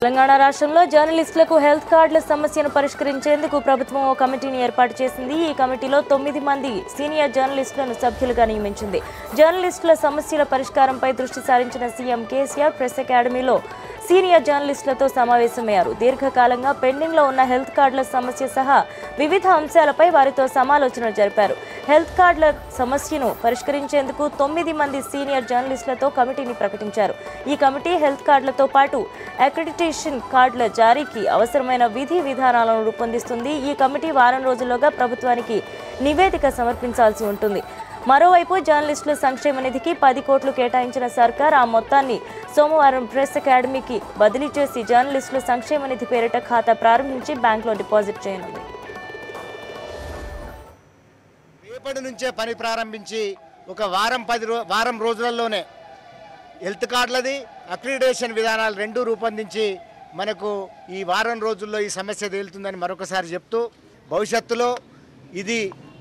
తెలంగాణ రాష్ట్రంలో జర్నలిస్టులకు హెల్త్ కార్డుల సమస్యను పరిష్కరించేందుకు ప్రభుత్వం ఓ కమిటీని ఏర్పాటు చేసింది. ఈ కమిటీలో 9 మంది సీనియర్ జర్నలిస్టులను సభ్యులుగా నియమించింది. జర్నలిస్టుల సమస్యల పరిష్కారంపై దృష్టి సారించిన సీఎం కేసీఆర్ ప్రెస్ అకాడమీలో సీనియర్ జర్నలిస్టులతో సమావేశమయ్యారు. దీర్ఘకాలంగా పెండింగ్లో ఉన్న హెల్త్ కార్డుల సమస్య సహా వివిధ అంశాలపై వారితో సమాలోచనలు జరిపారు. హెల్త్ కార్డుల సమస్యను పరిష్కరించేందుకు 9 మంది సీనియర్ జర్నలిస్టులతో కమిటీని ప్రకటించారు. ఈ కమిటీ హెల్త్ కార్డులతో పాటు అక్రిడిటేషన్ కార్డుల జారీకి అవసరమైన విధి విధానాలను రూపొందిస్తుంది. ఈ కమిటీ వారం రోజుల్లోగా ప్రభుత్వానికి నివేదిక సమర్పించాల్సి ఉంటుంది. మరోవైపు జర్నలిస్టుల సంక్షేమ నిధికి 10 కోట్లు కేటాయించిన సర్కార్ ఆ మొత్తాన్ని సోమవారం ప్రెస్ అకాడమీకి బదిలీ చేసి జర్నలిస్టుల సంక్షేమ నిధి పేరిట ఖాతా ప్రారంభించి బ్యాంకులో డిపాజిట్ చేయనుంది. రేపటి నుంచే పని ప్రారంభించి ఒక వారం రోజులలోనే హెల్త్ కార్డులది అక్రిడిటేషన్ విధానాలు రెండూ రూపొందించి మనకు ఈ వారం రోజుల్లో ఈ సమస్య తేలుతుందని మరొకసారి చెప్తూ భవిష్యత్తులో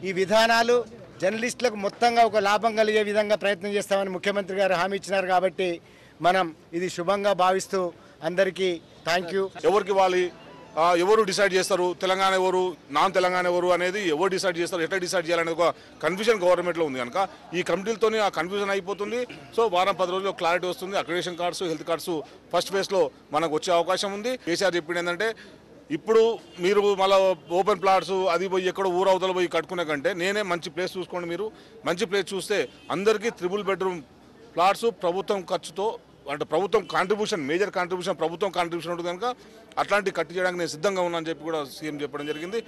ఈ విధానాలు జర్నలిస్టులకు మొత్తంగా ఒక లాభం కలిగే విధంగా ప్రయత్నం చేస్తామని ముఖ్యమంత్రి గారు హామీ ఇచ్చినారు. కాబట్టి మనం ఇది శుభంగా భావిస్తూ అందరికీ థ్యాంక్ యూ. ఎవరు డిసైడ్ చేస్తారు, తెలంగాణ ఎవరు, నాన్ తెలంగాణ ఎవరు అనేది ఎవరు డిసైడ్ చేస్తారు, ఎట్లా డిసైడ్ చేయాలనేది ఒక కన్ఫ్యూజన్ గవర్నమెంట్లో ఉంది కనుక ఈ కమిటీలతోనే ఆ కన్ఫ్యూజన్ అయిపోతుంది. సో వారం 10 రోజుల్లో క్లారిటీ వస్తుంది. Accreditation cards, health cards first ఫేజ్లో మనకు వచ్చే అవకాశం ఉంది. కేసీఆర్ చెప్పింది ఏంటంటే ఇప్పుడు మీరు మళ్ళీ ఓపెన్ ప్లాట్స్ అది పోయి ఎక్కడో ఊరవతల పోయి కట్టుకునే కంటే నేనే మంచి ప్లేస్ చూసుకోండి. మీరు మంచి ప్లేస్ చూస్తే అందరికీ 3 బెడ్రూమ్ ప్లాట్స్ ప్రభుత్వం ఖర్చుతో అంటే ప్రభుత్వం కాంట్రిబ్యూషన్ మేజర్ కాంట్రిబ్యూషన్ ప్రభుత్వం కాంట్రిబ్యూషన్ ఉంటుంది కనుక అట్లాంటి కట్టి చేయడానికి నేను సిద్ధంగా ఉన్నానని చెప్పి కూడా సీఎం చెప్పడం జరిగింది.